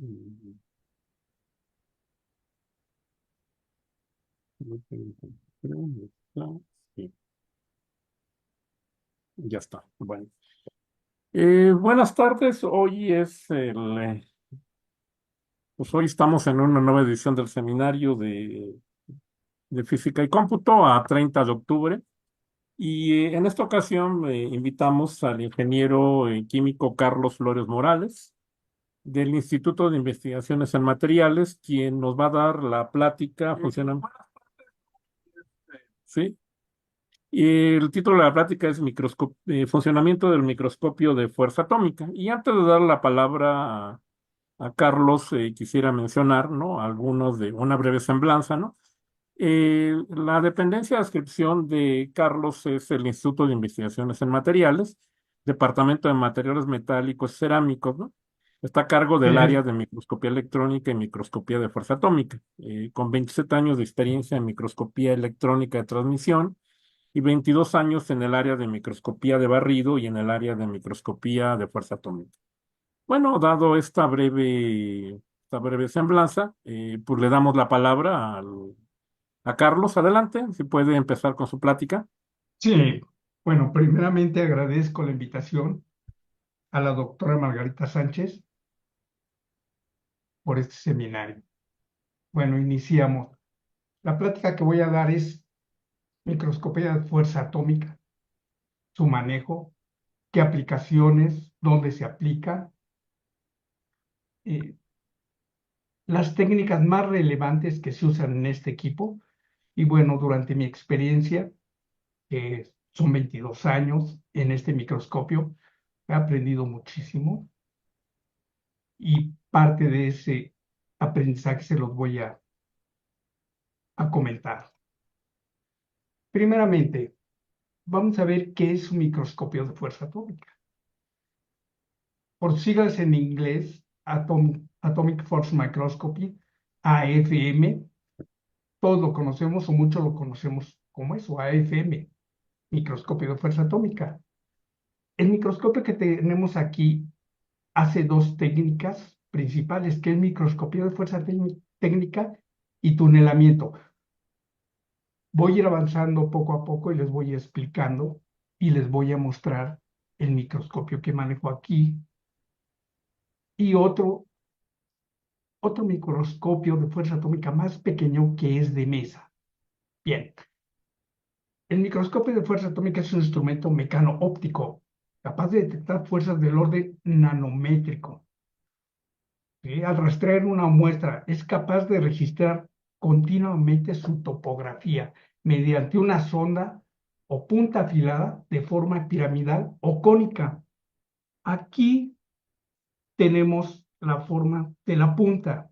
Mm, no tengo control, está, sí, ya está. Bueno. Buenas tardes. Pues hoy estamos en una nueva edición del seminario de Física y Cómputo a 30 de octubre. Y en esta ocasión invitamos al ingeniero químico Carlos Flores Morales del Instituto de Investigaciones en Materiales, quien nos va a dar la plática. ¿Sí? Y el título de la plática es Funcionamiento del microscopio de fuerza atómica. Y antes de dar la palabra a Carlos, quisiera mencionar, ¿no? Algunos de una breve semblanza, ¿no? La dependencia de adscripción de Carlos es el Instituto de Investigaciones en Materiales, Departamento de Materiales Metálicos y Cerámicos, ¿no? Está a cargo del área Eh, de microscopía electrónica y microscopía de fuerza atómica, con 27 años de experiencia en microscopía electrónica de transmisión y 22 años en el área de microscopía de barrido y en el área de microscopía de fuerza atómica. Bueno, dado esta breve semblanza, pues le damos la palabra a Carlos. Adelante, si puede empezar con su plática. sí, bueno, primeramente agradezco la invitación a la doctora Margarita Sánchez por este seminario. Bueno, iniciamos. La plática que voy a dar es microscopía de fuerza atómica, su manejo, qué aplicaciones, dónde se aplica, eh, las técnicas más relevantes que se usan en este equipo. Y bueno, durante mi experiencia, que son 22 años en este microscopio, he aprendido muchísimo y parte de ese aprendizaje se los voy a comentar. Primeramente, vamos a ver qué es un microscopio de fuerza atómica. Por siglas en inglés, Atomic Force Microscopy, AFM, todos lo conocemos o muchos lo conocemos como eso, AFM, microscopio de fuerza atómica. El microscopio que tenemos aquí hace dos técnicas principales, que es microscopio de fuerza técnica y tunelamiento. Voy a ir avanzando poco a poco y les voy explicando y les voy a mostrar el microscopio que manejo aquí y otro microscopio de fuerza atómica más pequeño que es de mesa. Bien, el microscopio de fuerza atómica es un instrumento mecano-óptico capaz de detectar fuerzas del orden nanométrico. ¿Sí? Al rastrear una muestra, es capaz de registrar continuamente su topografía mediante una sonda o punta afilada de forma piramidal o cónica. Aquí tenemos la forma de la punta.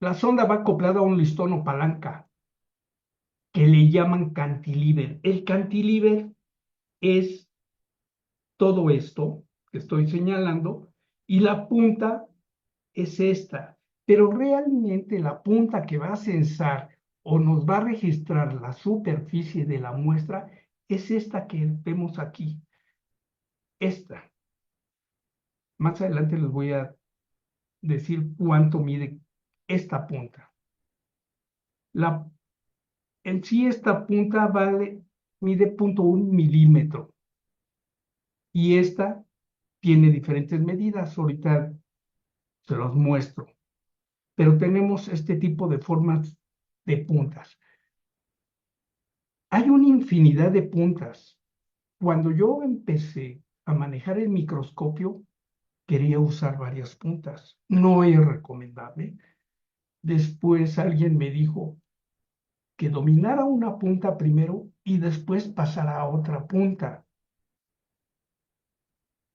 La sonda va acoplada a un listón o palanca que le llaman cantilever. El cantilever es todo esto que estoy señalando y la punta es esta. Pero realmente la punta que va a censar o nos va a registrar la superficie de la muestra es esta que vemos aquí. Esta. Más adelante les voy a decir cuánto mide esta punta. La, en sí esta punta mide 0.1 milímetro y esta tiene diferentes medidas. Ahorita se los muestro. Pero tenemos este tipo de formas de puntas. Hay una infinidad de puntas. Cuando yo empecé a manejar el microscopio, quería usar varias puntas. No es recomendable. Después alguien me dijo que dominara una punta primero y después pasara a otra punta.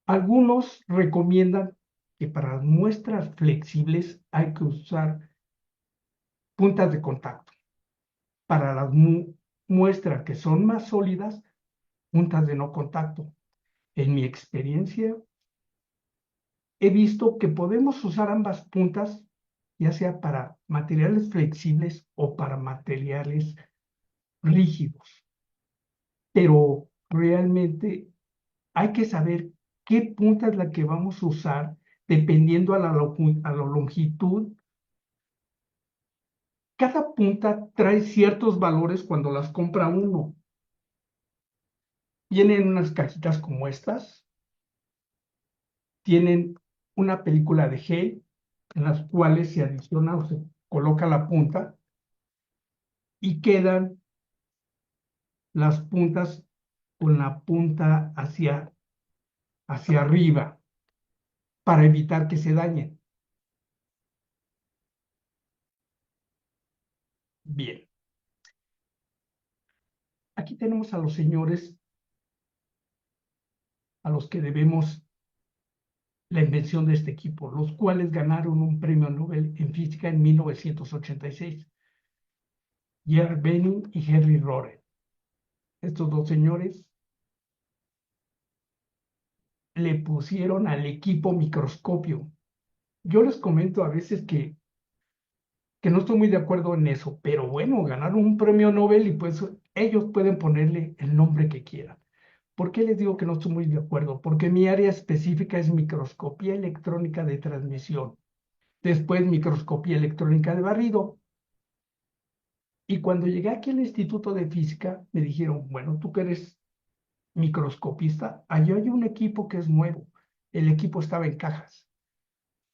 Algunos recomiendan que para las muestras flexibles hay que usar puntas de contacto. Para las muestras que son más sólidas, puntas de no contacto. En mi experiencia, he visto que podemos usar ambas puntas, ya sea para materiales flexibles o para materiales rígidos. Pero realmente hay que saber qué punta es la que vamos a usar dependiendo a la longitud. Cada punta trae ciertos valores cuando las compra uno. Vienen unas cajitas como estas, tienen una película de gel en las cuales se adiciona o se coloca la punta y quedan las puntas con la punta hacia arriba para evitar que se dañen. Bien, aquí tenemos a los señores a los que debemos la invención de este equipo, los cuales ganaron un premio Nobel en física en 1986. Pierre Benning y Henry Roren. Estos dos señores le pusieron al equipo microscopio. Yo les comento a veces que no estoy muy de acuerdo en eso, pero bueno, ganaron un premio Nobel y pues ellos pueden ponerle el nombre que quieran. ¿Por qué les digo que no estoy muy de acuerdo? Porque mi área específica es microscopía electrónica de transmisión, después microscopía electrónica de barrido. Y cuando llegué aquí al Instituto de Física, me dijeron, bueno, tú que eres microscopista, allí hay un equipo que es nuevo. El equipo estaba en cajas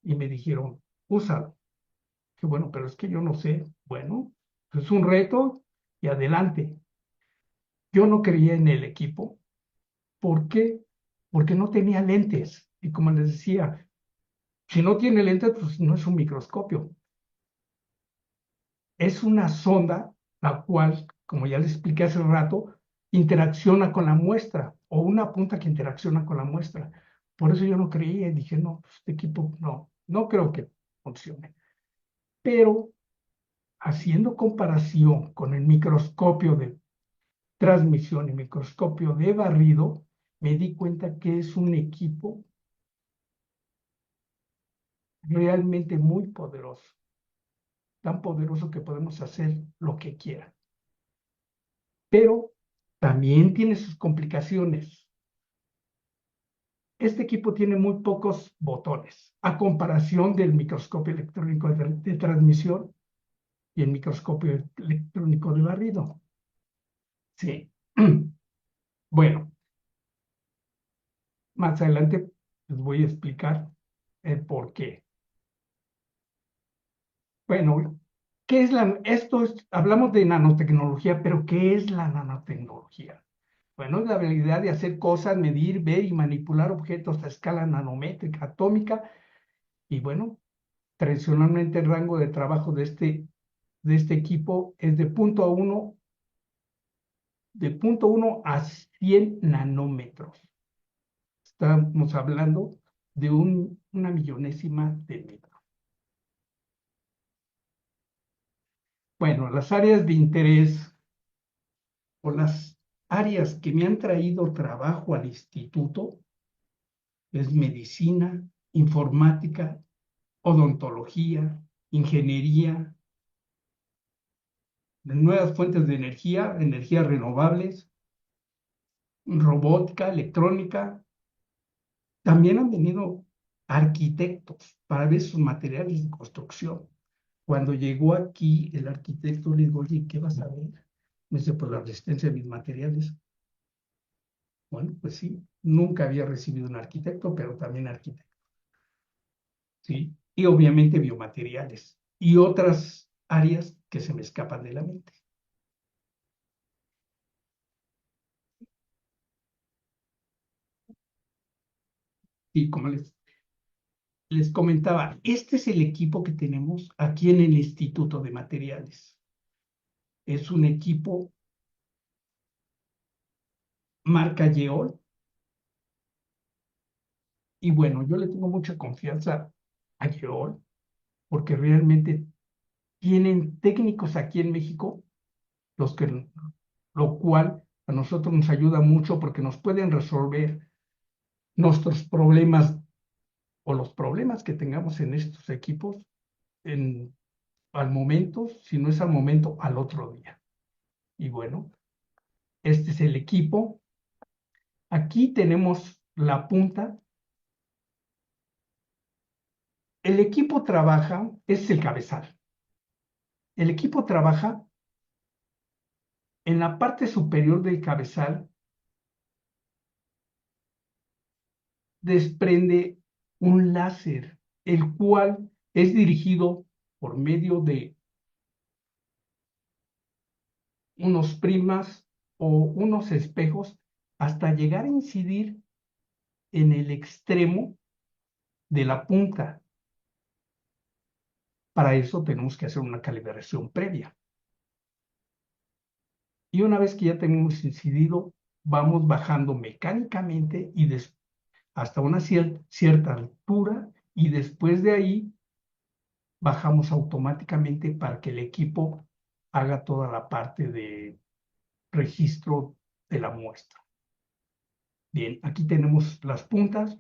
y me dijeron, úsalo. Que bueno, pero es que yo no sé. Bueno, es un reto y adelante. Yo no creía en el equipo. ¿Por qué? Porque no tenía lentes. Y como les decía, si no tiene lentes, pues no es un microscopio. Es una sonda, la cual, como ya les expliqué hace rato, interacciona con la muestra o una punta que interacciona con la muestra. Por eso yo no creía y dije, no, pues, este equipo no creo que funcione. Pero haciendo comparación con el microscopio de transmisión y microscopio de barrido, me di cuenta que es un equipo realmente muy poderoso, tan poderoso que podemos hacer lo que quiera. Pero también tiene sus complicaciones. Este equipo tiene muy pocos botones, a comparación del microscopio electrónico de transmisión y el microscopio electrónico de barrido. Sí. Bueno, más adelante les voy a explicar el por qué. Bueno, ¿qué es hablamos de nanotecnología, pero ¿qué es la nanotecnología? Bueno, es la habilidad de hacer cosas, medir, ver y manipular objetos a escala nanométrica, atómica, y bueno, tradicionalmente el rango de trabajo de este equipo es de punto uno a 100 nanómetros. Estamos hablando de una millonésima de metro. Bueno, las áreas de interés o las áreas que me han traído trabajo al instituto es medicina, informática, odontología, ingeniería, nuevas fuentes de energía, energías renovables, robótica, electrónica. También han venido arquitectos para ver sus materiales de construcción. Cuando llegó aquí el arquitecto, le digo, oye, ¿qué vas a ver? Me dice, pues la resistencia de mis materiales. Bueno, pues sí, nunca había recibido un arquitecto, pero también arquitecto, ¿sí? Y obviamente biomateriales y otras áreas que se me escapan de la mente. Y como les comentaba, este es el equipo que tenemos aquí en el Instituto de Materiales. Es un equipo marca Yeol. Y bueno, yo le tengo mucha confianza a Yeol porque realmente tienen técnicos aquí en México, lo cual a nosotros nos ayuda mucho porque nos pueden resolver nuestros problemas o los problemas que tengamos en estos equipos en, al momento, si no es al momento, al otro día. Y bueno, este es el equipo. Aquí tenemos la punta el equipo trabaja, es el cabezal. El equipo trabaja en la parte superior del cabezal, desprende un láser, el cual es dirigido por medio de unos primas o unos espejos hasta llegar a incidir en el extremo de la punta. Para eso tenemos que hacer una calibración previa. Y una vez que ya tenemos incidido, vamos bajando mecánicamente y hasta una cierta altura, y después de ahí bajamos automáticamente para que el equipo haga toda la parte de registro de la muestra. Bien, aquí tenemos las puntas,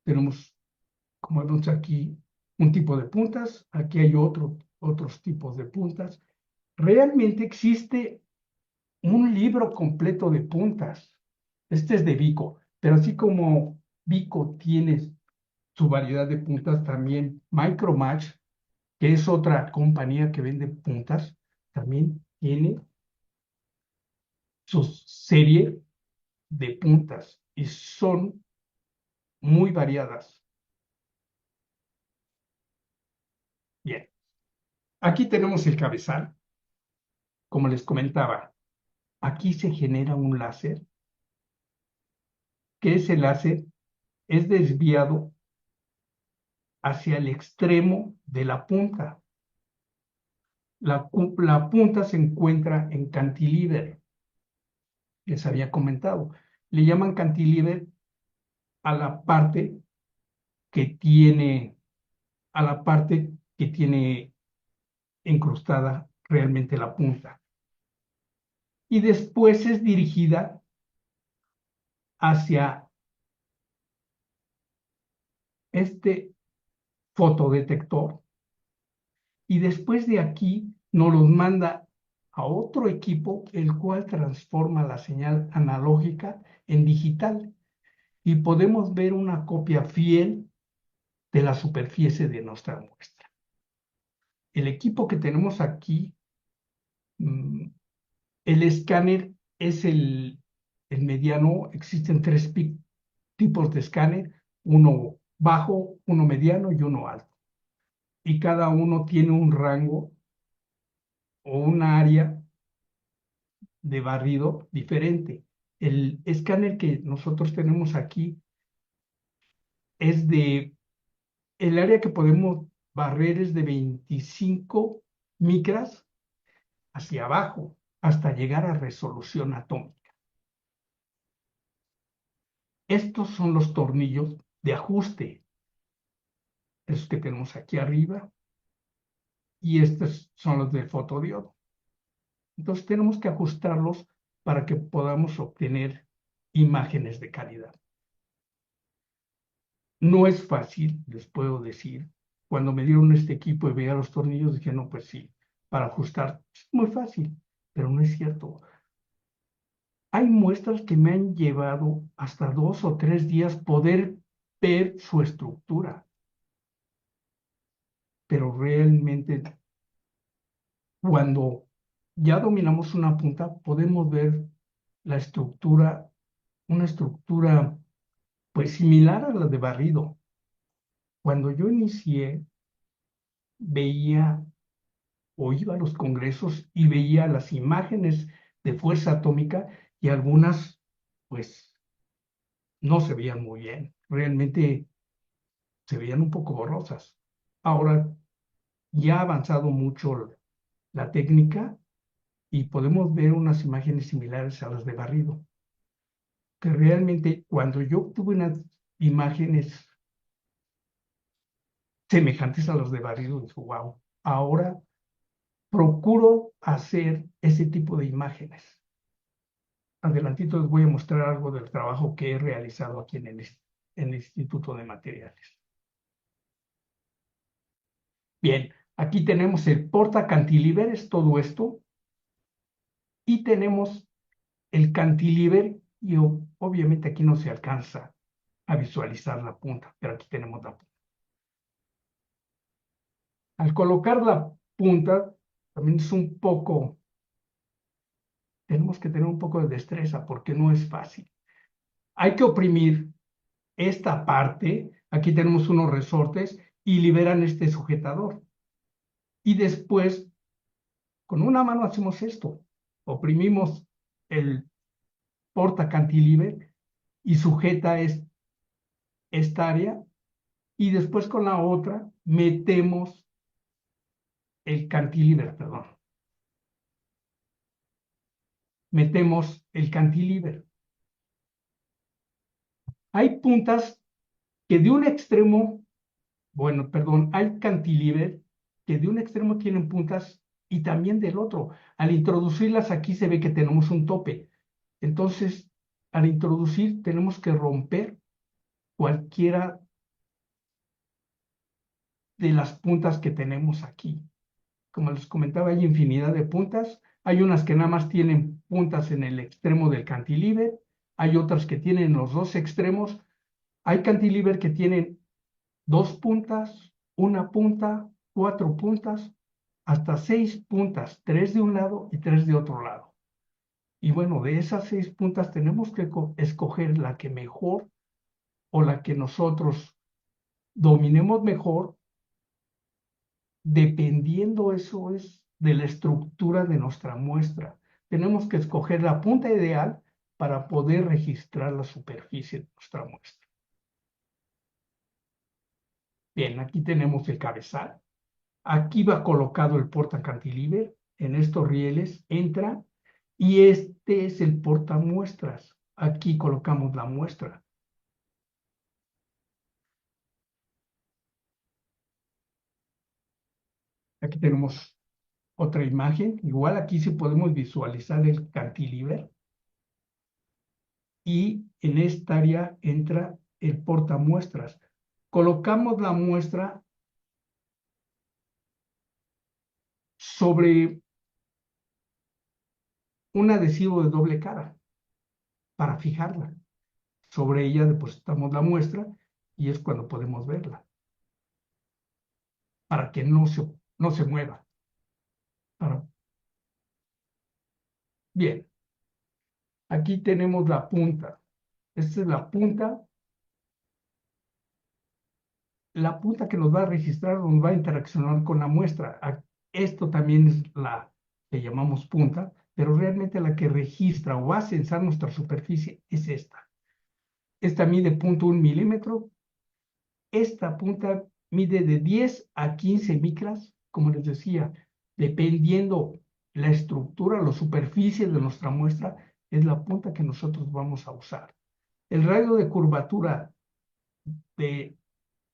tenemos, como vemos aquí, un tipo de puntas, aquí hay otros tipos de puntas. Realmente existe un libro completo de puntas. Este es de Vico, pero así como Vico tiene su variedad de puntas, también Micromatch, que es otra compañía que vende puntas, también tiene su serie de puntas y son muy variadas. Bien, aquí tenemos el cabezal. Como les comentaba, aquí se genera un láser, que ese láser es desviado hacia el extremo de la punta. La punta se encuentra en cantilever, les había comentado. Le llaman cantilever a la parte que tiene, a la parte que tiene incrustada realmente la punta. Y después es dirigida hacia este fotodetector, y después de aquí nos los manda a otro equipo, el cual transforma la señal analógica en digital, y podemos ver una copia fiel de la superficie de nuestra muestra. El equipo que tenemos aquí, mm, el escáner es el mediano. Existen tres tipos de escáner, uno bajo, uno mediano y uno alto. Y cada uno tiene un rango o un área de barrido diferente. El escáner que nosotros tenemos aquí es el área que podemos barrer es de 25 micras hacia abajo hasta llegar a resolución atómica. Estos son los tornillos de ajuste, esos que tenemos aquí arriba, y estos son los del fotodiodo. Entonces tenemos que ajustarlos para que podamos obtener imágenes de calidad. No es fácil, les puedo decir. Cuando me dieron este equipo y veía los tornillos, dije, no, pues sí, para ajustar es muy fácil, pero no es cierto. Hay muestras que me han llevado hasta 2 o 3 días poder ver su estructura, pero realmente cuando ya dominamos una punta, podemos ver la estructura, una estructura pues similar a la de barrido. Cuando yo inicié, veía o iba a los congresos y veía las imágenes de fuerza atómica, y algunas pues no se veían muy bien, realmente se veían un poco borrosas. Ahora ya ha avanzado mucho la técnica y podemos ver unas imágenes similares a las de barrido, que realmente cuando yo obtuve unas imágenes semejantes a las de barrido, dije, wow, ahora procuro hacer ese tipo de imágenes. Adelantito les voy a mostrar algo del trabajo que he realizado aquí en el Instituto de Materiales. Bien, aquí tenemos el porta cantilever, es todo esto, y tenemos el cantilever, y obviamente aquí no se alcanza a visualizar la punta, pero aquí tenemos la punta. Al colocar la punta, también es un poco, tenemos que tener un poco de destreza porque no es fácil. Hay que oprimir esta parte, aquí tenemos unos resortes y liberan este sujetador. Y después, con una mano hacemos esto, oprimimos el porta cantilever y sujeta esta área y después con la otra metemos el cantilever, perdón, metemos el cantilever. Hay puntas que de un extremo, bueno, perdón, hay cantilever que de un extremo tienen puntas y también del otro. Al introducirlas aquí se ve que tenemos un tope. Entonces, al introducir tenemos que romper cualquiera de las puntas que tenemos aquí. Como les comentaba, hay infinidad de puntas. Hay unas que nada más tienen puntas en el extremo del cantilever, hay otras que tienen los dos extremos. Hay cantilever que tienen dos puntas, una punta, cuatro puntas, hasta seis puntas, tres de un lado y tres de otro lado. Y bueno, de esas seis puntas tenemos que escoger la que mejor o la que nosotros dominemos mejor, dependiendo eso es de la estructura de nuestra muestra. Tenemos que escoger la punta ideal para poder registrar la superficie de nuestra muestra. Bien, aquí tenemos el cabezal. Aquí va colocado el portacantilever. En estos rieles entra y este es el portamuestras. Aquí colocamos la muestra. Aquí tenemos otra imagen. Igual aquí sí podemos visualizar el cantilever y en esta área entra el portamuestras. Colocamos la muestra sobre un adhesivo de doble cara para fijarla. Sobre ella depositamos la muestra y es cuando podemos verla, para que no se mueva. Para... Bien, aquí tenemos la punta. Esta es la punta que nos va a registrar, nos va a interaccionar con la muestra. Esto también es la que llamamos punta, pero realmente la que registra o va a censar nuestra superficie es esta. Esta mide 0.1 milímetro. Esta punta mide de 10 a 15 micras, como les decía, dependiendo la estructura, la superficie de nuestra muestra, es la punta que nosotros vamos a usar. El radio de curvatura de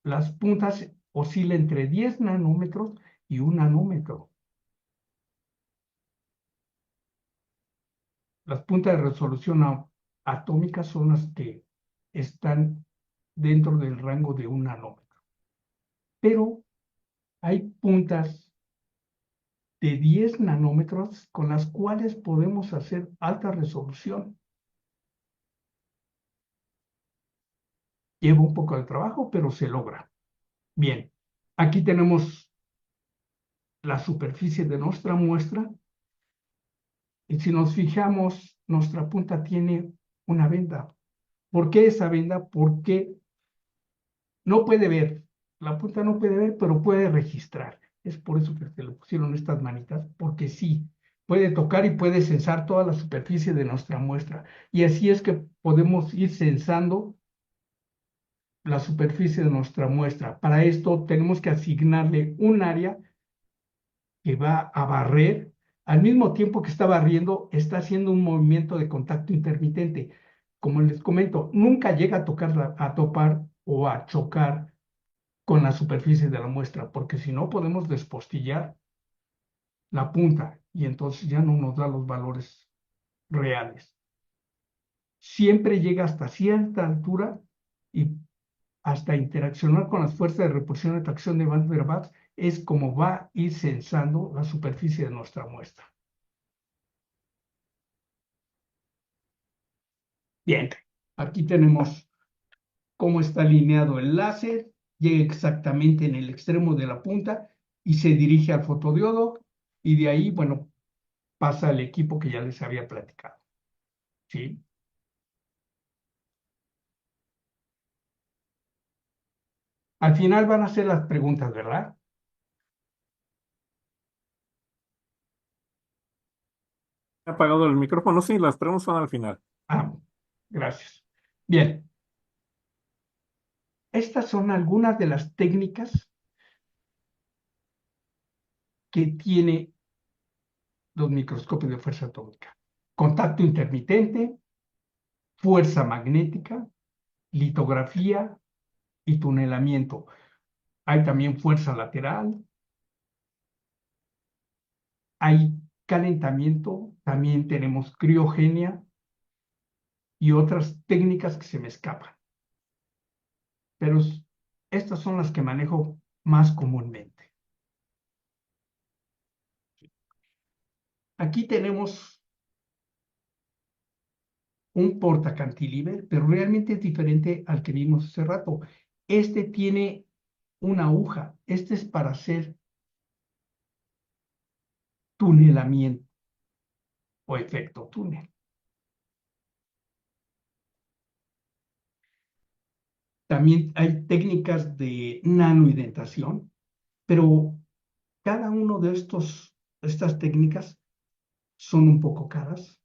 las puntas oscila entre 10 nanómetros y 1 nanómetro. Las puntas de resolución atómica son las que están dentro del rango de 1 nanómetro. Pero hay puntas de 10 nanómetros con las cuales podemos hacer alta resolución. Lleva un poco de trabajo, pero se logra. Bien, aquí tenemos la superficie de nuestra muestra y si nos fijamos, nuestra punta tiene una venda. ¿Por qué esa venda? Porque no puede ver, la punta no puede ver, pero puede registrar. Es por eso que se le pusieron estas manitas, porque sí, puede tocar y puede censar toda la superficie de nuestra muestra. Y así es que podemos ir censando la superficie de nuestra muestra. Para esto tenemos que asignarle un área que va a barrer. Al mismo tiempo que está barriendo, está haciendo un movimiento de contacto intermitente. Como les comento, nunca llega a tocar, a topar o a chocar con la superficie de la muestra, porque si no podemos despostillar la punta y entonces ya no nos da los valores reales. Siempre llega hasta cierta altura y hasta interaccionar con las fuerzas de repulsión y tracción de Van der Waals es como va a ir censando la superficie de nuestra muestra. Bien, aquí tenemos cómo está alineado el láser, llega exactamente en el extremo de la punta y se dirige al fotodiodo y de ahí, bueno, pasa al equipo que ya les había platicado, ¿sí? Al final van a hacer las preguntas, ¿verdad? ¿He apagado el micrófono? Sí, las preguntas son al final. Ah, gracias. Bien, estas son algunas de las técnicas que tiene los microscopios de fuerza atómica. Contacto intermitente, fuerza magnética, litografía y tunelamiento. Hay también fuerza lateral, hay calentamiento, también tenemos criogenia y otras técnicas que se me escapan. Pero estas son las que manejo más comúnmente. Aquí tenemos un portacantilever, pero realmente es diferente al que vimos hace rato. Este tiene una aguja. Este es para hacer tunelamiento o efecto túnel. También hay técnicas de nanoidentación, pero cada uno de estas técnicas son un poco caras.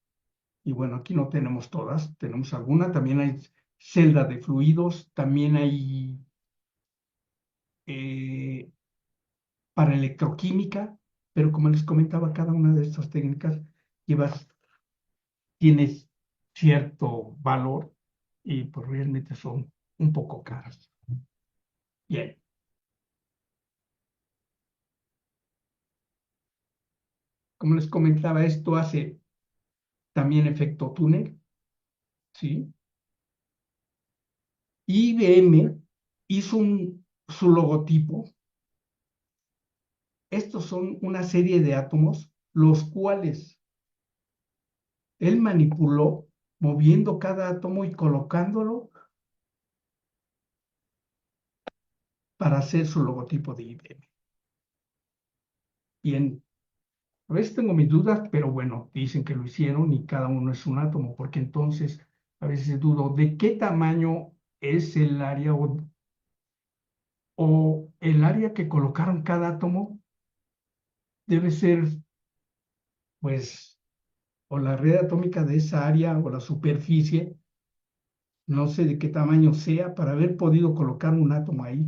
Y bueno, aquí no tenemos todas, tenemos alguna. También hay celda de fluidos, también hay eh, para electroquímica, pero como les comentaba, cada una de estas técnicas llevas, tienes cierto valor y pues realmente son un poco caras. Bien, como les comentaba, esto hace también efecto túnel, ¿sí? IBM hizo su logotipo. Estos son una serie de átomos, los cuales él manipuló moviendo cada átomo y colocándolo para hacer su logotipo de IBM. Bien, a veces tengo mis dudas, pero bueno, dicen que lo hicieron y cada uno es un átomo, porque entonces a veces dudo de qué tamaño es el área o el área que colocaron cada átomo debe ser, pues, o la red atómica de esa área o la superficie, no sé de qué tamaño sea para haber podido colocar un átomo ahí,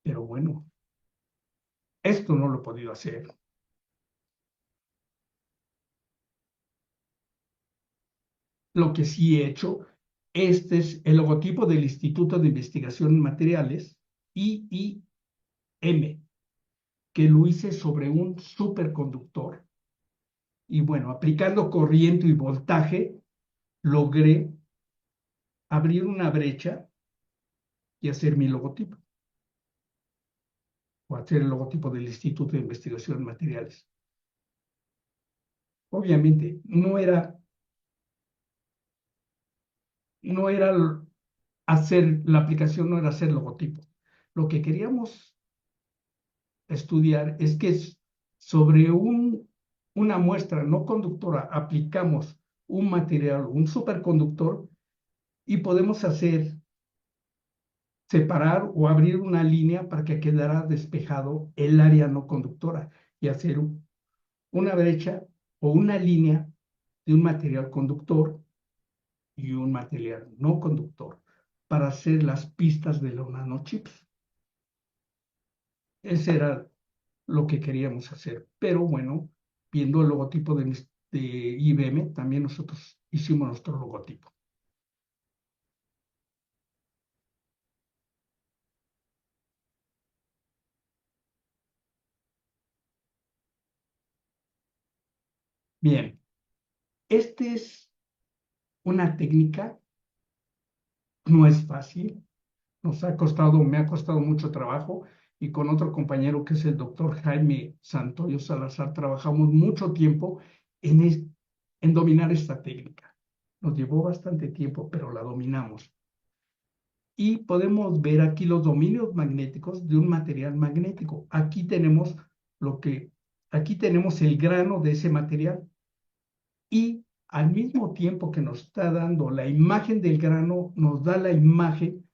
pero bueno, esto no lo he podido hacer. Lo que sí he hecho, este es el logotipo del Instituto de Investigación en Materiales, IIM, que lo hice sobre un superconductor. Y bueno, aplicando corriente y voltaje, logré abrir una brecha y hacer mi logotipo, o hacer el logotipo del Instituto de Investigación en Materiales. Obviamente, no era hacer, la aplicación no era hacer logotipo. Lo que queríamos estudiar es que sobre una muestra no conductora aplicamos un material, un superconductor, y podemos separar o abrir una línea para que quedara despejado el área no conductora y hacer una brecha o una línea de un material conductor y un material no conductor para hacer las pistas de los nanochips. Ese era lo que queríamos hacer. Pero bueno, viendo el logotipo de IBM, también nosotros hicimos nuestro logotipo. Bien, esta es una técnica, no es fácil, me ha costado mucho trabajo y con otro compañero que es el doctor Jaime Santoyo Salazar, trabajamos mucho tiempo en dominar esta técnica. Nos llevó bastante tiempo, pero la dominamos. y podemos ver aquí los dominios magnéticos de un material magnético. Aquí tenemos el grano de ese material y al mismo tiempo que nos está dando la imagen del grano, nos da la imagen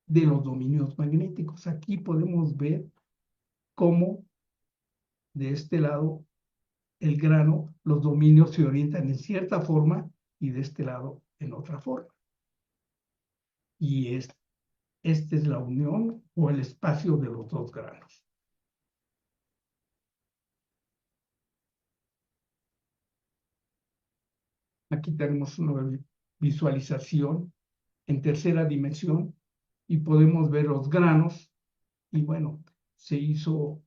de los dominios magnéticos. Aquí podemos ver cómo de este lado el grano, los dominios se orientan en cierta forma y de este lado en otra forma. Y esta es la unión o el espacio de los dos granos. Aquí tenemos una visualización en tercera dimensión y podemos ver los granos y bueno, se hizo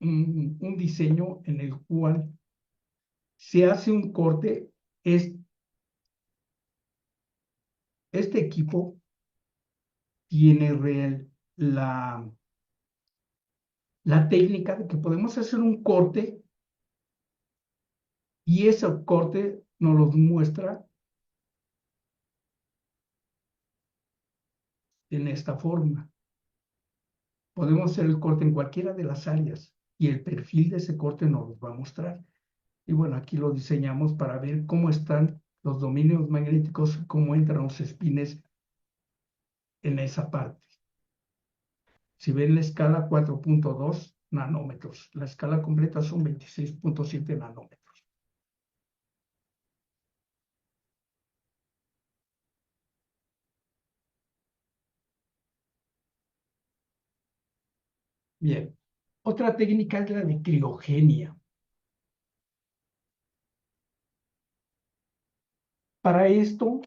un diseño en el cual se hace un corte. Este equipo tiene la técnica de que podemos hacer un corte y ese corte nos lo muestra en esta forma. Podemos hacer el corte en cualquiera de las áreas y el perfil de ese corte nos lo va a mostrar. Y bueno, aquí lo diseñamos para ver cómo están los dominios magnéticos, cómo entran los espines en esa parte. Si ven la escala 4.2 nanómetros, la escala completa son 26.7 nanómetros. Bien, otra técnica es la de criogenia. Para esto,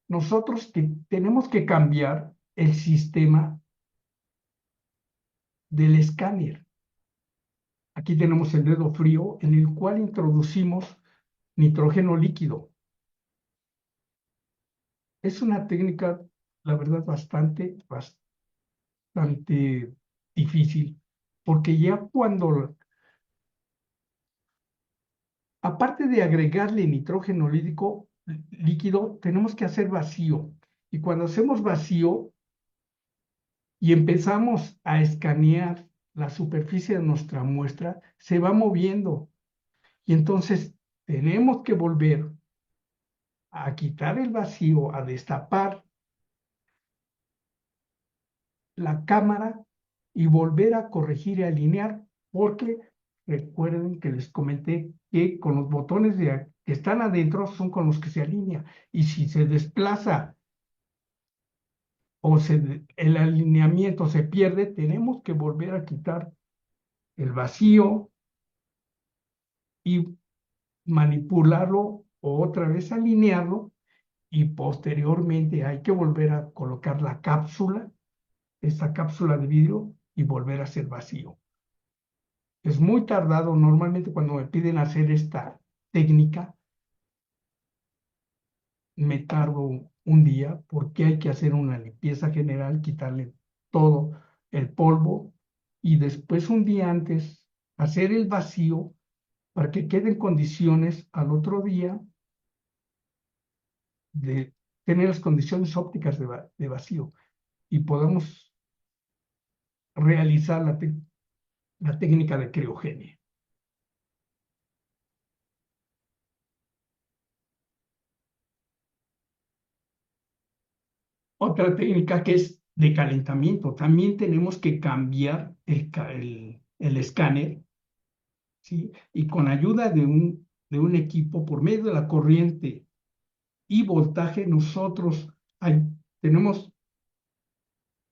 nosotros tenemos que cambiar el sistema del escáner. Aquí tenemos el dedo frío en el cual introducimos nitrógeno líquido. Es una técnica, la verdad, bastante difícil, porque ya aparte de agregarle nitrógeno líquido, tenemos que hacer vacío. Y cuando hacemos vacío y empezamos a escanear la superficie de nuestra muestra, se va moviendo. Y entonces tenemos que volver a quitar el vacío, a destapar la cámara y volver a corregir y alinear, porque recuerden que les comenté que con los botones que están adentro son con los que se alinea. Y si se desplaza o el alineamiento se pierde, tenemos que volver a quitar el vacío y manipularlo o otra vez alinearlo y posteriormente hay que volver a colocar la cápsula, esta cápsula de vidrio y volver a hacer vacío. Es muy tardado, normalmente cuando me piden hacer esta técnica, me tardo un día porque hay que hacer una limpieza general, quitarle todo el polvo y después un día antes hacer el vacío para que queden condiciones al otro día de tener las condiciones ópticas de vacío y podamos realizar la técnica de criogenia. Otra técnica que es de calentamiento. También tenemos que cambiar el escáner, ¿sí? Y con ayuda de un equipo, por medio de la corriente y voltaje, nosotros tenemos,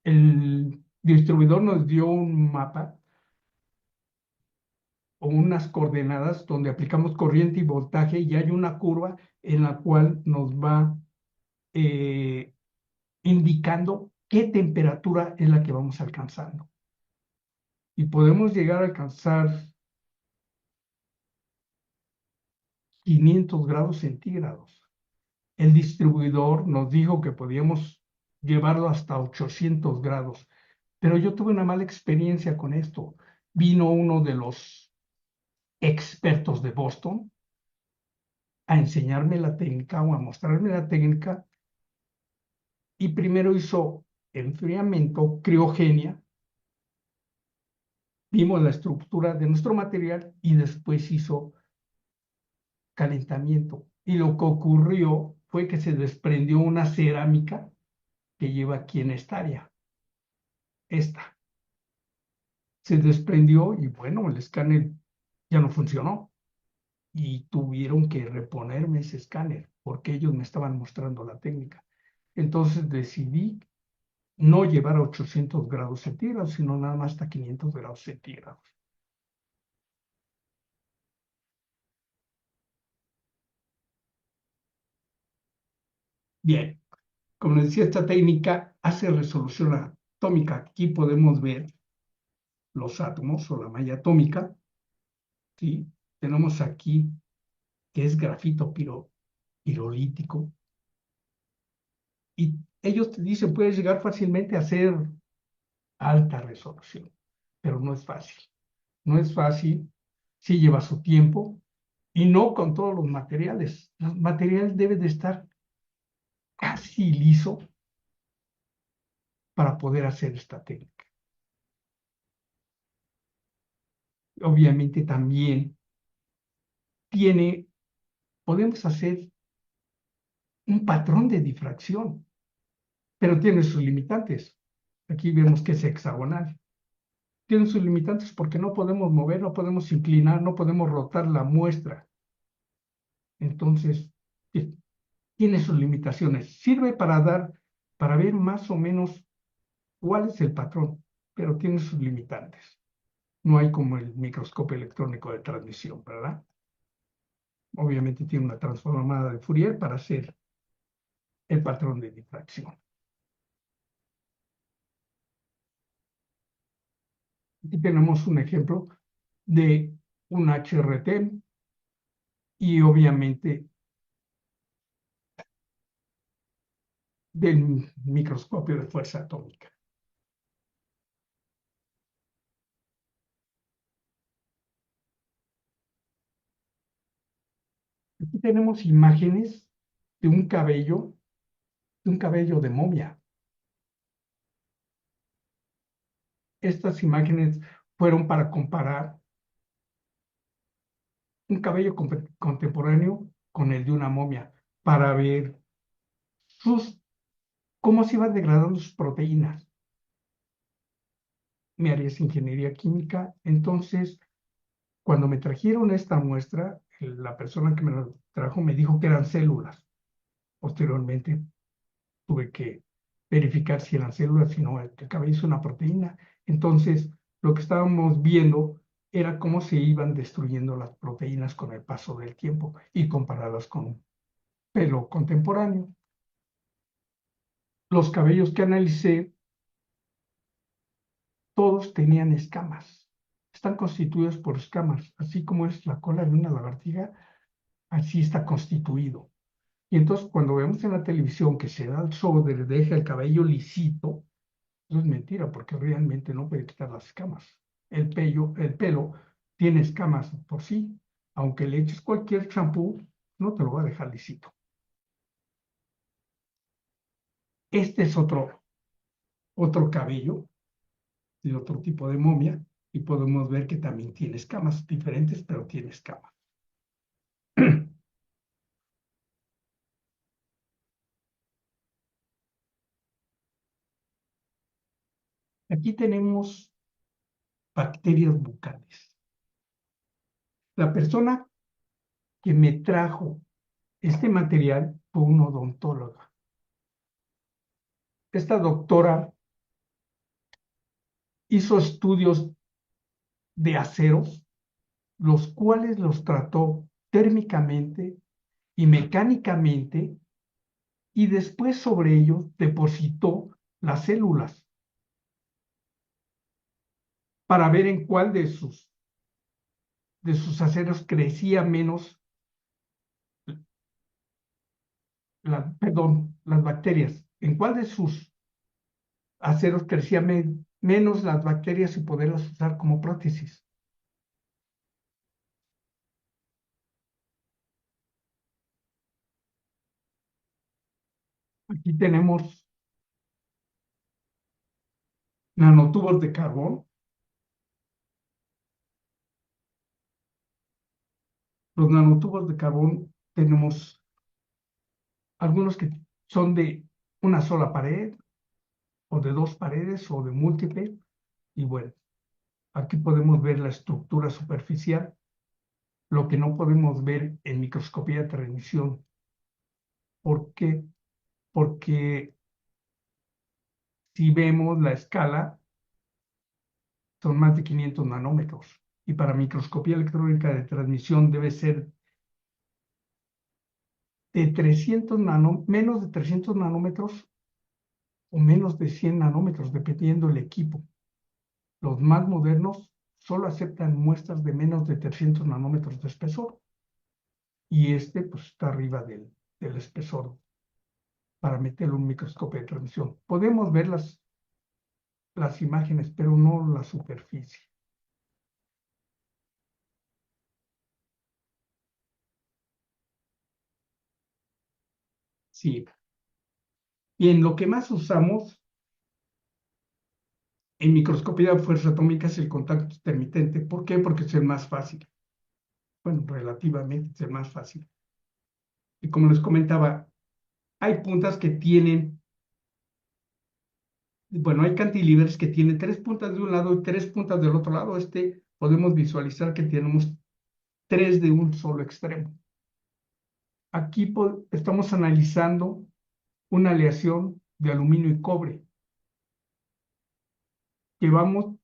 el distribuidor nos dio un mapa o unas coordenadas donde aplicamos corriente y voltaje y hay una curva en la cual nos va eh, indicando qué temperatura es la que vamos alcanzando. Y podemos llegar a alcanzar 500 grados centígrados. El distribuidor nos dijo que podíamos llevarlo hasta 800 grados, pero yo tuve una mala experiencia con esto. Vino uno de los expertos de Boston a enseñarme la técnica o a mostrarme la técnica y primero hizo enfriamiento, criogenia, vimos la estructura de nuestro material y después hizo calentamiento. Y lo que ocurrió fue que se desprendió una cerámica que lleva aquí en esta área. Esta se desprendió y bueno, el escáner ya no funcionó y tuvieron que reponerme ese escáner porque ellos me estaban mostrando la técnica. Entonces decidí no llevar a 800 grados centígrados, sino nada más hasta 500 grados centígrados. Bien, como decía, esta técnica hace resolución atómica. Aquí podemos ver los átomos o la malla atómica, ¿sí? Tenemos aquí que es grafito pirolítico y ellos te dicen puedes llegar fácilmente a hacer alta resolución, pero no es fácil. No es fácil, sí lleva su tiempo y no con todos los materiales. Los materiales deben de estar casi liso para poder hacer esta técnica. Obviamente también tiene, podemos hacer un patrón de difracción, pero tiene sus limitantes. Aquí vemos que es hexagonal. Tiene sus limitantes porque no podemos mover, no podemos inclinar, no podemos rotar la muestra. Entonces, tiene sus limitaciones. Sirve para dar, para ver más o menos cuál es el patrón, pero tiene sus limitantes. No hay como el microscopio electrónico de transmisión, ¿verdad? Obviamente tiene una transformada de Fourier para hacer el patrón de difracción. Aquí tenemos un ejemplo de un HRT y obviamente del microscopio de fuerza atómica. Aquí tenemos imágenes de un cabello de momia. Estas imágenes fueron para comparar un cabello contemporáneo con el de una momia, para ver sus, cómo se iban degradando sus proteínas. Mi área es ingeniería química, entonces cuando me trajeron esta muestra, la persona que me la trajo me dijo que eran células. Posteriormente tuve que verificar si eran células, si no, el cabello es una proteína. Entonces, lo que estábamos viendo era cómo se iban destruyendo las proteínas con el paso del tiempo y comparadas con pelo contemporáneo. Los cabellos que analicé, todos tenían escamas. Están constituidos por escamas, así como es la cola de una lagartija, así está constituido. Y entonces cuando vemos en la televisión que se da el sol, deja el cabello lisito, eso es mentira, porque realmente no puede quitar las escamas. El pelo tiene escamas por sí, aunque le eches cualquier champú, no te lo va a dejar lisito. Este es otro cabello de otro tipo de momia y podemos ver que también tiene escamas diferentes, pero tiene escamas. Aquí tenemos bacterias bucales. La persona que me trajo este material fue una odontóloga. Esta doctora hizo estudios de aceros, los cuales los trató térmicamente y mecánicamente, y después sobre ellos depositó las células para ver en cuál de sus aceros crecía menos, perdón, las bacterias, en cuál de sus aceros crecía menos las bacterias y poderlas usar como prótesis. Aquí tenemos nanotubos de carbón. Los nanotubos de carbón tenemos algunos que son de una sola pared, o de dos paredes, o de múltiple. Y bueno, aquí podemos ver la estructura superficial, lo que no podemos ver en microscopía de transmisión. ¿Por qué? Porque si vemos la escala, son más de 500 nanómetros. Y para microscopía electrónica de transmisión debe ser de 300 menos de 300 nanómetros o menos de 100 nanómetros, dependiendo del equipo. Los más modernos solo aceptan muestras de menos de 300 nanómetros de espesor. Y este pues está arriba del espesor para meterlo en un microscopio de transmisión. Podemos ver las imágenes, pero no la superficie. Sí. Y en lo que más usamos en microscopía de fuerza atómica es el contacto intermitente. ¿Por qué? Porque es el más fácil. Bueno, relativamente es el más fácil. Y como les comentaba, hay puntas que tienen, bueno, hay cantilevers que tienen tres puntas de un lado y tres puntas del otro lado. Podemos visualizar que tenemos tres de un solo extremo. Aquí estamos analizando una aleación de aluminio y cobre.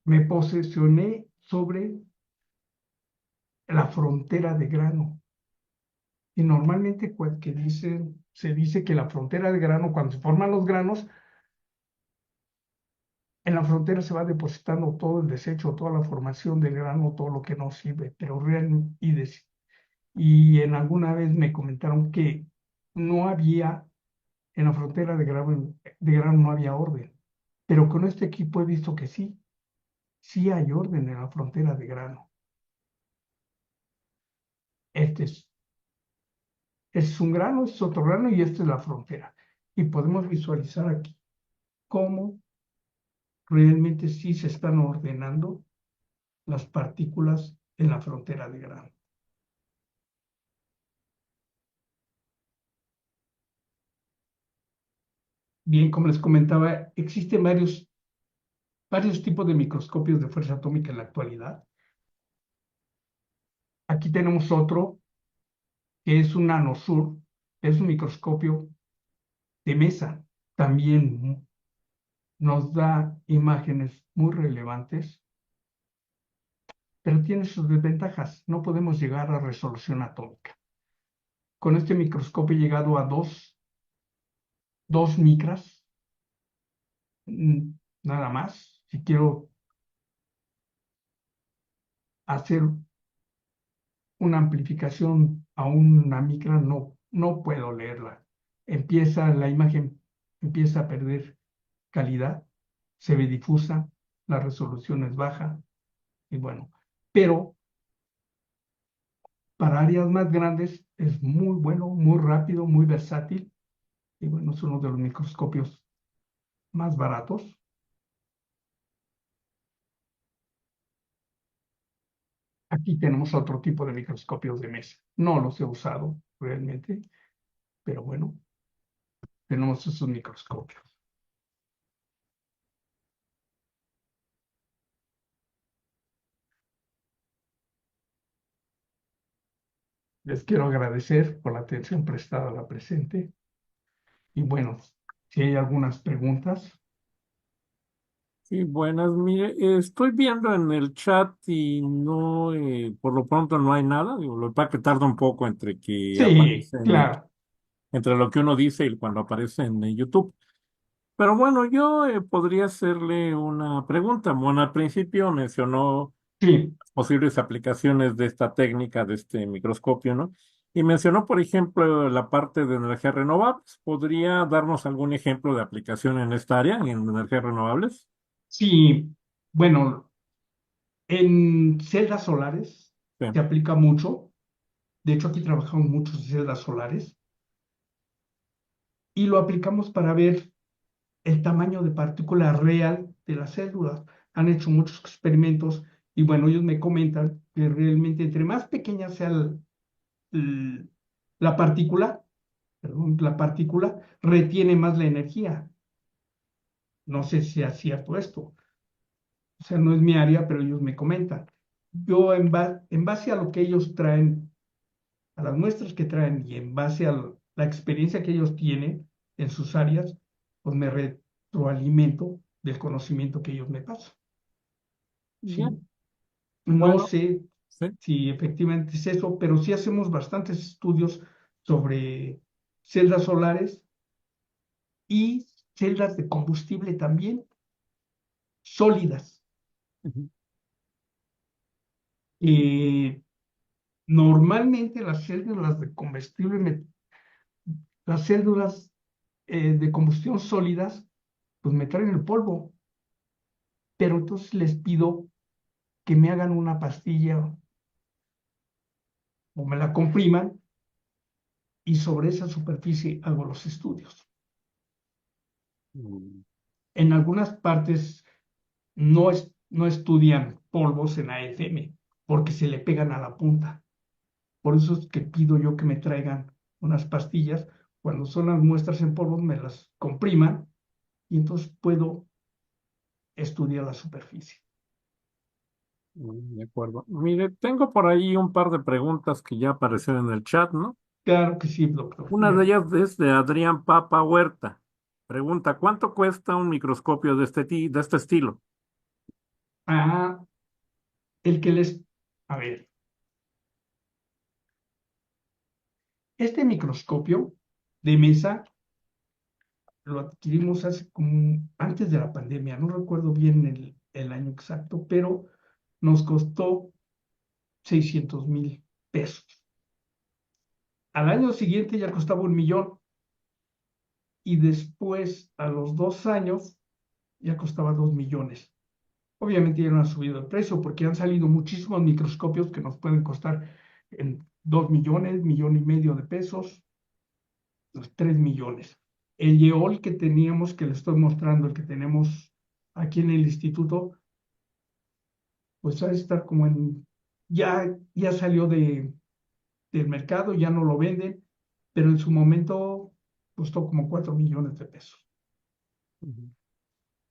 Me posesioné sobre la frontera de grano. Y normalmente se dice que la frontera de grano, cuando se forman los granos, en la frontera se va depositando todo el desecho, toda la formación del grano, todo lo que no sirve. Pero y en alguna vez me comentaron que no había, en la frontera de grano no había orden. Pero con este equipo he visto que sí, sí hay orden en la frontera de grano. Este es un grano, este es otro grano y esta es la frontera. Y podemos visualizar aquí cómo realmente sí se están ordenando las partículas en la frontera de grano. Bien, como les comentaba, existen varios tipos de microscopios de fuerza atómica en la actualidad. Aquí tenemos otro que es un nanosur, es un microscopio de mesa. También nos da imágenes muy relevantes, pero tiene sus desventajas. No podemos llegar a resolución atómica. Con este microscopio he llegado a dos micras, nada más. Si quiero hacer una amplificación a una micra, no puedo leerla. La imagen empieza a perder calidad, se ve difusa, la resolución es baja, y bueno, pero para áreas más grandes es muy bueno, muy rápido, muy versátil, y bueno, es uno de los microscopios más baratos. Aquí tenemos otro tipo de microscopios de mesa. No los he usado realmente, pero bueno, tenemos esos microscopios. Les quiero agradecer por la atención prestada a la presente. Y bueno, si hay algunas preguntas. Sí, buenas. Mire, estoy viendo en el chat y no, por lo pronto no hay nada. Digo, lo que pasa es que tarda un poco entre que Sí, aparece claro. entre lo que uno dice y cuando aparece en YouTube. Pero bueno, yo podría hacerle una pregunta. Bueno, al principio mencionó Sí, posibles aplicaciones de esta técnica, de este microscopio, ¿no? Y mencionó, por ejemplo, la parte de energías renovables. ¿Podría darnos algún ejemplo de aplicación en esta área, en energías renovables? sí. Bueno, en celdas solares Sí. se aplica mucho. De hecho, aquí trabajamos muchos en celdas solares. y lo aplicamos para ver el tamaño de partícula real de las células. Han hecho muchos experimentos y bueno, ellos me comentan que realmente entre más pequeña sea el- la partícula, perdón, la partícula retiene más la energía. No sé si es cierto esto. O sea, no es mi área, pero ellos me comentan. Yo en base a lo que ellos traen, a las muestras que traen y en base a la experiencia que ellos tienen en sus áreas, pues me retroalimento del conocimiento que ellos me pasan. Bien, ¿Sí? No bueno, sé sí. si efectivamente es eso, pero sí hacemos bastantes estudios sobre celdas solares y celdas de combustible también, sólidas. Ujú. Eh, Normalmente las células de combustión sólidas, pues me traen el polvo, pero entonces les pido que me hagan una pastilla o me la compriman y sobre esa superficie hago los estudios. Mm, En algunas partes no estudian polvos en AFM porque se le pegan a la punta. Por eso es que pido yo que me traigan unas pastillas. Cuando son las muestras en polvo, me las compriman y entonces puedo estudiar la superficie. de acuerdo. Mire, tengo por ahí un par de preguntas que ya aparecieron en el chat, ¿no? Claro que sí, doctor. Una de Dígame. ellas es de Adrián Papa Huerta. Pregunta, ¿cuánto cuesta un microscopio de este estilo? Ah, el que les... A ver, este microscopio de mesa lo adquirimos hace como antes de la pandemia, no recuerdo bien el año exacto, pero nos costó 600,000 pesos. Al año siguiente ya costaba 1 millón y después, a los 2 años, ya costaba 2 millones. Obviamente ya no ha subido el precio porque han salido muchísimos microscopios que nos pueden costar en 2 millones, 1,5 millones de pesos, los 3 millones. El Yeol que teníamos, que le estoy mostrando, el que tenemos aquí en el instituto, pues va a estar como ya salió del mercado, ya no lo venden, pero en su momento costó como 4 millones de pesos, Ujú.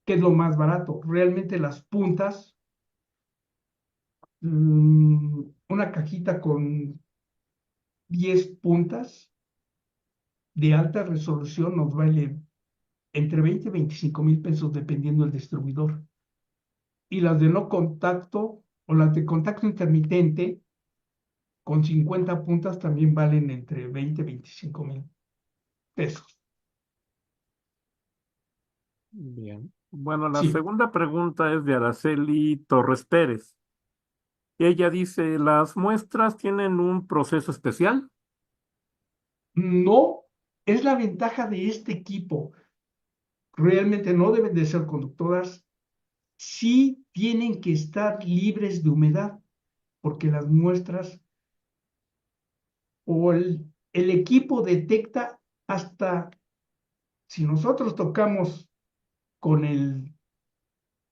que es lo más barato. Realmente las puntas, una cajita con 10 puntas de alta resolución nos vale entre 20 y 25,000 pesos dependiendo del distribuidor. Y las de no contacto o las de contacto intermitente con 50 puntas también valen entre 20 y 25,000 pesos. Bien. Bueno, la Sí, segunda pregunta es de Araceli Torres Pérez. Ella dice, ¿las muestras tienen un proceso especial? no es la ventaja de este equipo. Realmente no deben de ser conductoras, sí tienen que estar libres de humedad, porque las muestras o el equipo detecta hasta si nosotros tocamos con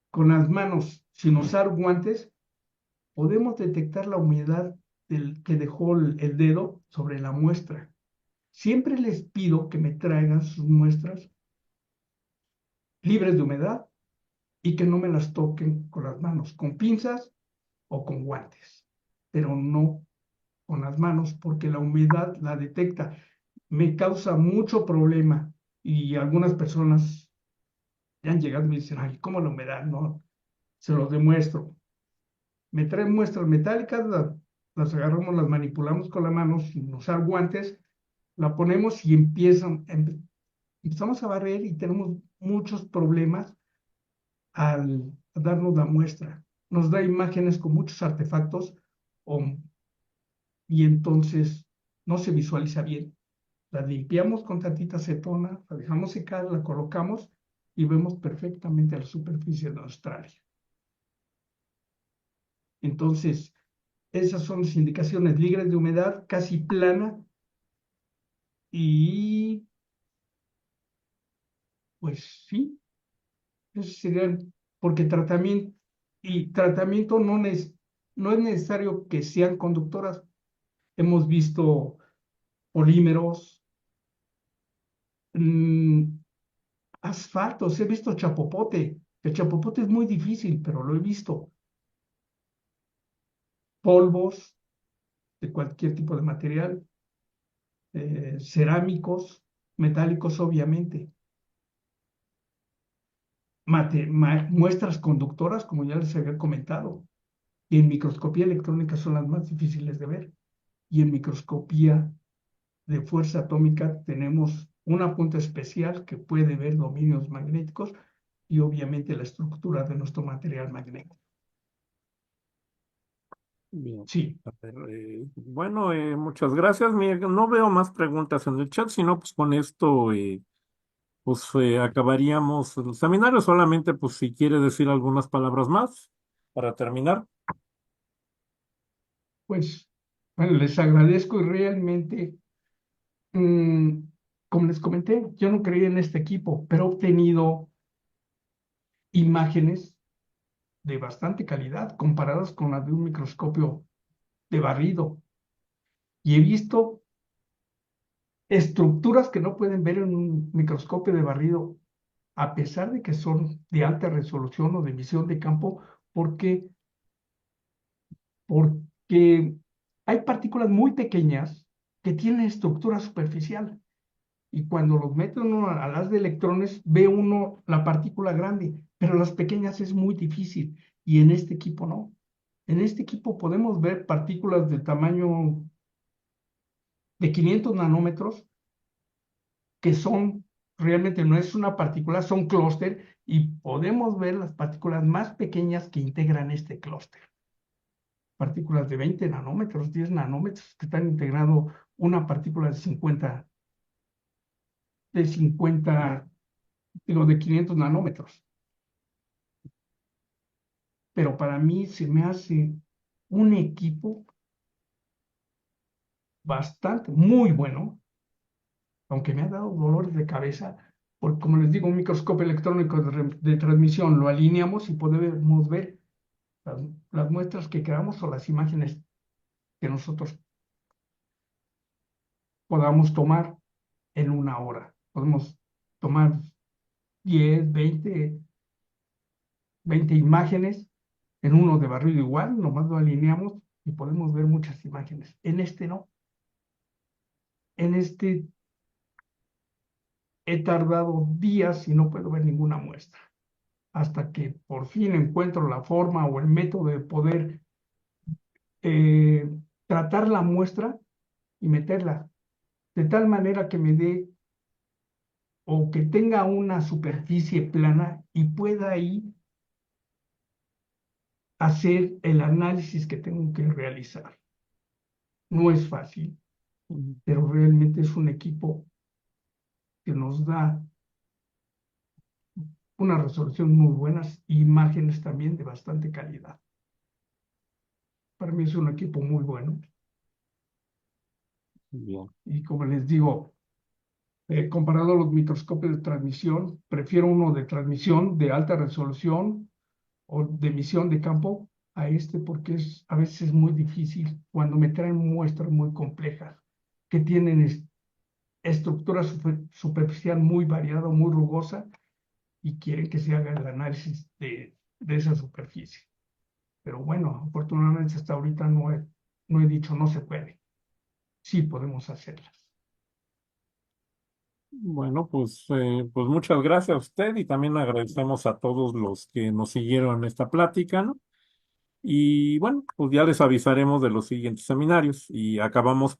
con las manos sin usar guantes, podemos detectar la humedad que dejó el dedo sobre la muestra. Siempre les pido que me traigan sus muestras libres de humedad y que no me las toquen con las manos, con pinzas o con guantes, pero no con las manos porque la humedad la detecta. Me causa mucho problema y algunas personas ya han llegado y me dicen, ay, ¿cómo la humedad? No, se los demuestro. Me traen muestras metálicas, las agarramos, las manipulamos con la mano sin usar guantes, la ponemos y empezamos a barrer y tenemos muchos problemas al darnos la muestra. Nos da imágenes con muchos artefactos o- y entonces no se visualiza bien. La limpiamos con tantita acetona, la dejamos secar, la colocamos y vemos perfectamente la superficie de Australia. Entonces, esas son las indicaciones libres de humedad, casi plana y Pues sí, eso sería, porque tratamiento no es necesario que sean conductoras. Hemos visto polímeros, mm, asfaltos, he visto chapopote. El chapopote es muy difícil, pero lo he visto. Polvos de cualquier tipo de material, cerámicos, metálicos, obviamente. Muestras conductoras, como ya les había comentado, y en microscopía electrónica son las más difíciles de ver. Y en microscopía de fuerza atómica tenemos una punta especial que puede ver dominios magnéticos y obviamente la estructura de nuestro material magnético. Bien. Sí, A ver, bueno, muchas gracias. Miguel. No veo más preguntas en el chat, sino pues con esto pues acabaríamos el seminario. Solamente pues si quiere decir algunas palabras más para terminar. pues bueno, les agradezco y realmente, mm, como les comenté, yo no creía en este equipo, pero he obtenido imágenes de bastante calidad comparadas con las de un microscopio de barrido. Y he visto estructuras que no pueden ver en un microscopio de barrido, a pesar de que son de alta resolución o de visión de campo, porque, porque hay partículas muy pequeñas que tienen estructura superficial. Y cuando los mete uno a las de electrones, ve uno la partícula grande, pero las pequeñas es muy difícil. Y en este equipo no. En este equipo podemos ver partículas de tamaño de 500 nanómetros, que son, realmente no es una partícula, son clúster, y podemos ver las partículas más pequeñas que integran este clúster. Partículas de 20 nanómetros, 10 nanómetros, que están integrando una partícula de 50, digo, de 500 nanómetros. Pero para mí se me hace un equipo bastante, muy bueno, aunque me ha dado dolores de cabeza, porque como les digo, un microscopio electrónico de transmisión lo alineamos y podemos ver las, las muestras que queramos o las imágenes que nosotros podamos tomar en una hora. Podemos tomar 10, 20 imágenes en uno de barrido igual, nomás lo alineamos y podemos ver muchas imágenes. En este no. En este he tardado días y no puedo ver ninguna muestra, hasta que por fin encuentro la forma o el método de poder eh, tratar la muestra y meterla, de tal manera que me dé o que tenga una superficie plana y pueda ahí hacer el análisis que tengo que realizar. No es fácil, Ujú. pero realmente es un equipo que nos da una resolución muy buenas, imágenes también de bastante calidad. Para mí es un equipo muy bueno. Bien. Y como les digo, comparado a los microscopios de transmisión, prefiero uno de transmisión de alta resolución o de emisión de campo a este, porque a veces es muy difícil cuando me traen muestras muy complejas que tienen estructura superficial muy variada, muy rugosa, y quieren que se haga el análisis de esa superficie. Pero bueno, afortunadamente hasta ahorita no he dicho no se puede. Sí podemos hacerlas. Bueno, pues muchas gracias a usted y también agradecemos a todos los que nos siguieron en esta plática, ¿no? Y bueno, pues ya les avisaremos de los siguientes seminarios y acabamos